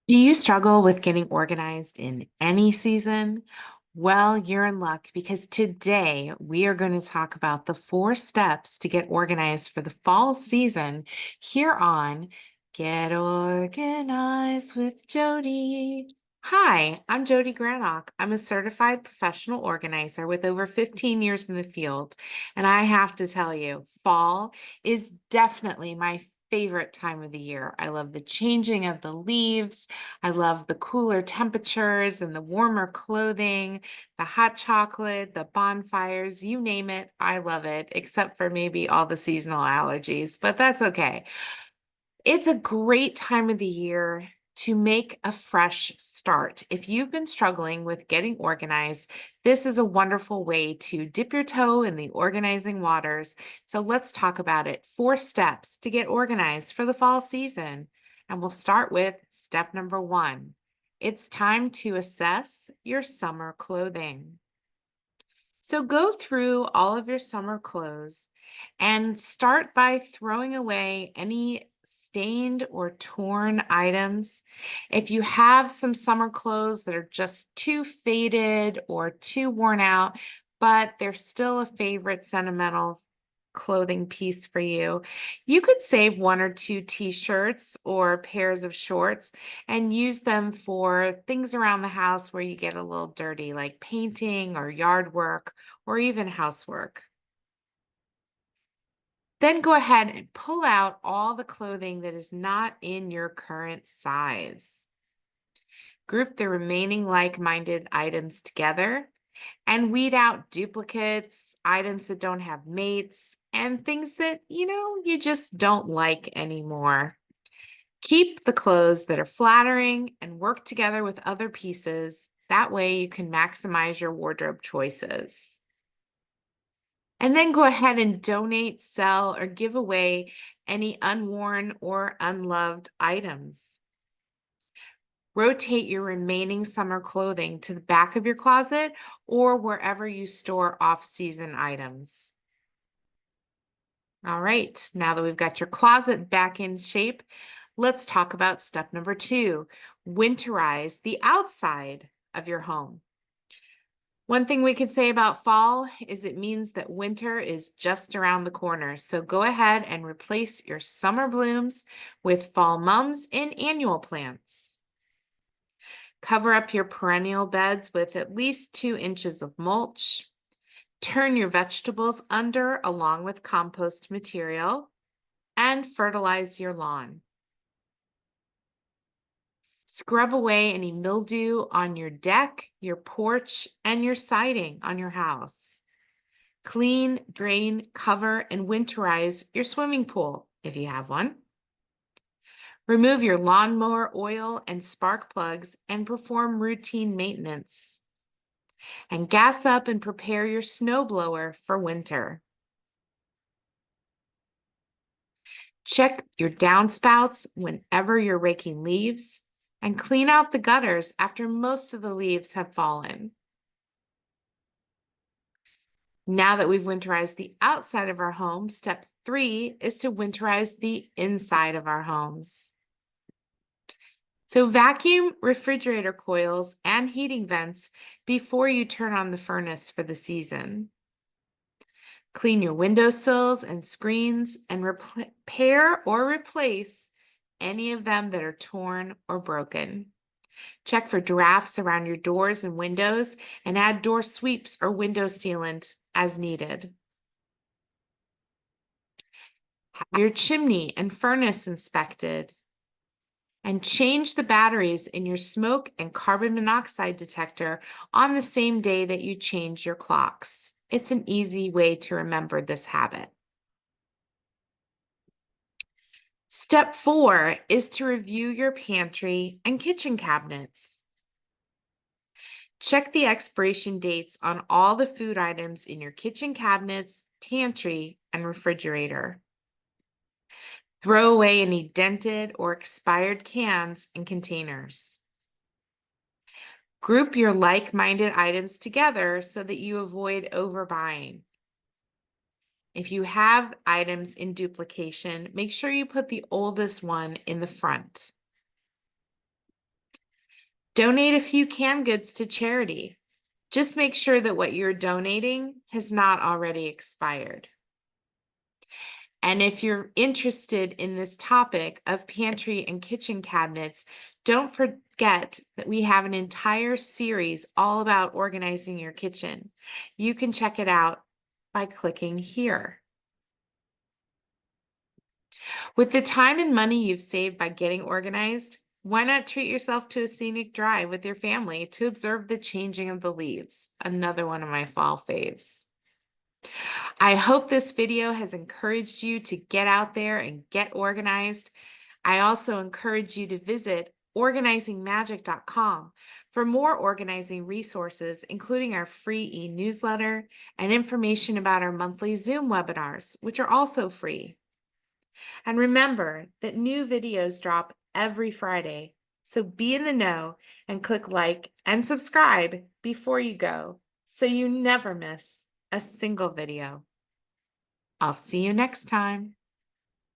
Do you struggle with getting organized in any season? Well, you're in luck because today we are going to talk about the 4 steps to get organized for the fall season here on Get Organized with Jodi. Hi, I'm Jodi Granok. I'm a certified professional organizer with over 15 years in the field. And I have to tell you, fall is definitely my favorite time of the year. I love the changing of the leaves. I love the cooler temperatures and the warmer clothing, the hot chocolate, the bonfires, you name it. I love it, except for maybe all the seasonal allergies, but that's okay. It's a great time of the year to make a fresh start. If you've been struggling with getting organized, this is a wonderful way to dip your toe in the organizing waters. So let's talk about it. 4 steps to get organized for the fall season. And we'll start with step number 1. It's time to assess your summer clothing. So go through all of your summer clothes and start by throwing away any stained or torn items. If you have some summer clothes that are just too faded or too worn out, but they're still a favorite sentimental clothing piece for you, you could save 1 or 2 t-shirts or pairs of shorts and use them for things around the house where you get a little dirty, like painting or yard work or even housework. Then go ahead and pull out all the clothing that is not in your current size. Group the remaining like-minded items together and weed out duplicates, items that don't have mates, and things that, you just don't like anymore. Keep the clothes that are flattering and work together with other pieces. That way you can maximize your wardrobe choices. And then go ahead and donate, sell, or give away any unworn or unloved items. Rotate your remaining summer clothing to the back of your closet or wherever you store off-season items. All right, now that we've got your closet back in shape, let's talk about step number 2, winterize the outside of your home. One thing we can say about fall is it means that winter is just around the corner. So go ahead and replace your summer blooms with fall mums and annual plants. Cover up your perennial beds with at least 2 inches of mulch. Turn your vegetables under along with compost material and fertilize your lawn. Scrub away any mildew on your deck, your porch, and your siding on your house. Clean, drain, cover, and winterize your swimming pool if you have one. Remove your lawnmower oil and spark plugs and perform routine maintenance. And gas up and prepare your snowblower for winter. Check your downspouts whenever you're raking leaves and clean out the gutters after most of the leaves have fallen. Now that we've winterized the outside of our home, step 3 is to winterize the inside of our homes. So vacuum refrigerator coils and heating vents before you turn on the furnace for the season. Clean your windowsills and screens and repair or replace any of them that are torn or broken. Check for drafts around your doors and windows and add door sweeps or window sealant as needed. Have your chimney and furnace inspected. And change the batteries in your smoke and carbon monoxide detector on the same day that you change your clocks. It's an easy way to remember this habit. Step 4 is to review your pantry and kitchen cabinets. Check the expiration dates on all the food items in your kitchen cabinets, pantry, and refrigerator. Throw away any dented or expired cans and containers. Group your like-minded items together so that you avoid overbuying. If you have items in duplication, make sure you put the oldest one in the front. Donate a few canned goods to charity. Just make sure that what you're donating has not already expired. And if you're interested in this topic of pantry and kitchen cabinets, don't forget that we have an entire series all about organizing your kitchen. You can check it out by clicking here. With the time and money you've saved by getting organized, why not treat yourself to a scenic drive with your family to observe the changing of the leaves? Another one of my fall faves. I hope this video has encouraged you to get out there and get organized. I also encourage you to visit organizingmagic.com for more organizing resources, including our free e-newsletter and information about our monthly Zoom webinars, which are also free. And remember that new videos drop every Friday, so be in the know and click like and subscribe before you go so you never miss a single video. I'll see you next time.